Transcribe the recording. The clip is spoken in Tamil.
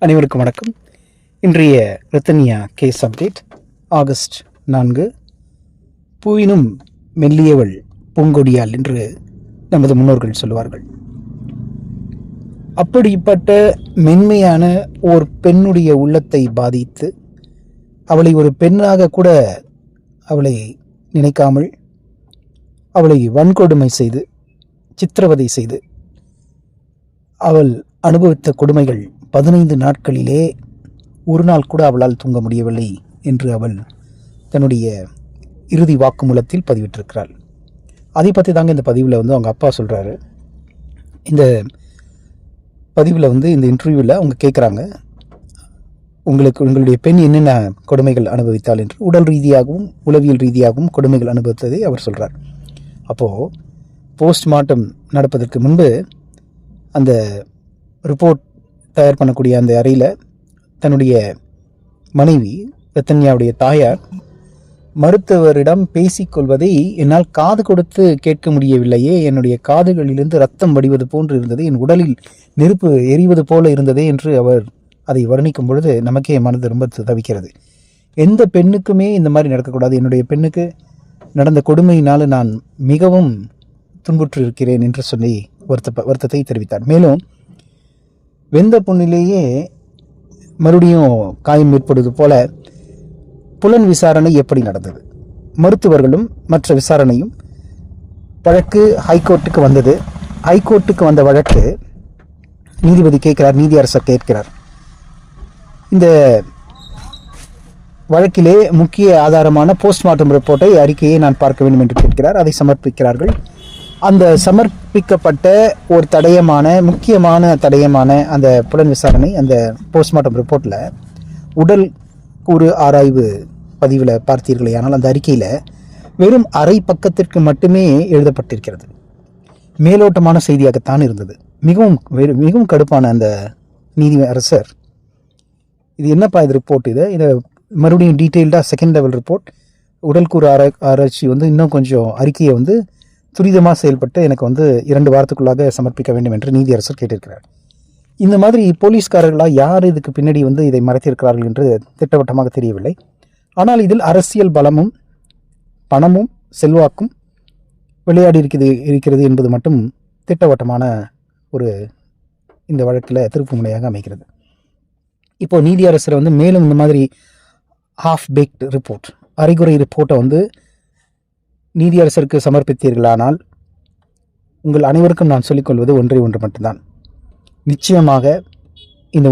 அனைவருக்கும் வணக்கம். இன்றைய ரத்தனியா கேஸ் அப்டேட் ஆகஸ்ட் 4. பூவினும் மெல்லியவள் பூங்கொடியாள் என்று நமது முன்னோர்கள் சொல்லுவார்கள். அப்படிப்பட்ட மென்மையான ஓர் பெண்ணுடைய உள்ளத்தை பாதித்து அவளை ஒரு பெண்ணாக கூட அவளை நினைக்காமல் அவளை வன்கொடுமை செய்து சித்திரவதை செய்து அவள் அனுபவித்த கொடுமைகள் 15 நாட்களிலே ஒரு நாள் கூட அவளால் தூங்க முடியவில்லை என்று அவள் தன்னுடைய இறுதி வாக்குமூலத்தில் பதிவிட்டிருக்கிறாள். அதை பற்றி தாங்க இந்த பதிவில் அவங்க அப்பா சொல்கிறாரு. இந்த பதிவில் இந்த இன்டர்வியூவில் அவங்க கேட்குறாங்க, உங்களுடைய பெண் என்னென்ன கொடுமைகள் அனுபவித்தாள் என்று. உடல் ரீதியாகவும் உளவியல் ரீதியாகவும் கொடுமைகள் அனுபவித்ததை அவர் சொல்கிறார். அப்போது போஸ்ட்மார்ட்டம் நடப்பதற்கு முன்பு அந்த ரிப்போர்ட் தயார் பண்ணக்கூடிய அந்த அறையில் தன்னுடைய மனைவி ரத்தன்யாவுடைய தாயார் மருத்துவரிடம் பேசிக்கொள்வதை என்னால் காது கொடுத்து கேட்க முடியவில்லையே, என்னுடைய காதுகளிலிருந்து ரத்தம் வடிவது போன்று இருந்தது, என் உடலில் நெருப்பு எரிவது போல இருந்ததே என்று அவர் அதை வர்ணிக்கும் பொழுது நமக்கே மனது ரொம்ப தவிக்கிறது. எந்த பெண்ணுக்குமே இந்த மாதிரி நடக்கக்கூடாது, என்னுடைய பெண்ணுக்கு நடந்த கொடுமையினால் நான் மிகவும் துன்புற்று இருக்கிறேன் என்று சொல்லி வருத்தத்தை தெரிவித்தார். மேலும் வெந்த பொண்ணிலேயே மறுபடியும் காயம் ஏற்படுவது போல புலன் விசாரணை எப்படி நடந்தது, மருத்துவர்களும் மற்ற விசாரணையும். வழக்கு ஹைகோர்ட்டுக்கு வந்தது. ஹைகோர்ட்டுக்கு வந்த வழக்கு நீதிபதி கேட்கிறார், நீதியரசர் கேட்கிறார். இந்த வழக்கிலே முக்கிய ஆதாரமான போஸ்ட்மார்ட்டம் ரிப்போர்ட்டை அறிக்கையை நான் பார்க்க வேண்டும் என்று கேட்கிறார். அதை சமர்ப்பிக்கிறார்கள். அந்த சமர்ப்பிக்கப்பட்ட ஒரு முக்கியமான தடயமான அந்த புலன் விசாரணை, அந்த போஸ்ட்மார்ட்டம் ரிப்போர்ட்டில் உடல் கூறு ஆராய்வு பதிவில் பார்த்தீர்களே ஆனால் அந்த அறிக்கையில் வெறும் அரை பக்கத்திற்கு மட்டுமே எழுதப்பட்டிருக்கிறது. மேலோட்டமான செய்தியாகத்தான் இருந்தது. மிகவும் கடுப்பான அந்த நீதி அரசர், இது என்னப்பா இது ரிப்போர்ட், இதை மறுபடியும் டீட்டெயில்டாக செகண்ட் லெவல் ரிப்போர்ட், உடல் கூறு ஆராய்ச்சி இன்னும் கொஞ்சம் அறிக்கையை துரிதமாக செயல்பட்டு எனக்கு 2 வாரத்துக்குள்ளாக சமர்ப்பிக்க வேண்டும் என்று நீதியரசர் கேட்டிருக்கிறார். இந்த மாதிரி போலீஸ்காரர்களாக யார் இதுக்கு பின்னாடி இதை மறைத்திருக்கிறார்கள் என்று திட்டவட்டமாக தெரியவில்லை. ஆனால் இதில் அரசியல் பலமும் பணமும் செல்வாக்கும் விளையாடி இருக்கிறது என்பது மட்டும் திட்டவட்டமான இந்த வழக்கில் திருப்பு முனையாக அமைகிறது. இப்போ நீதியரசர் மேலும் இந்த மாதிரி ஹாஃப் பேக்ட் ரிப்போர்ட், அரைகுறை ரிப்போர்ட்டை நீதியரசருக்கு சமர்ப்பித்தீர்களானால் உங்கள் அனைவருக்கும் நான் சொல்லிக்கொள்வது ஒன்றே ஒன்று மட்டும்தான். நிச்சயமாக இந்த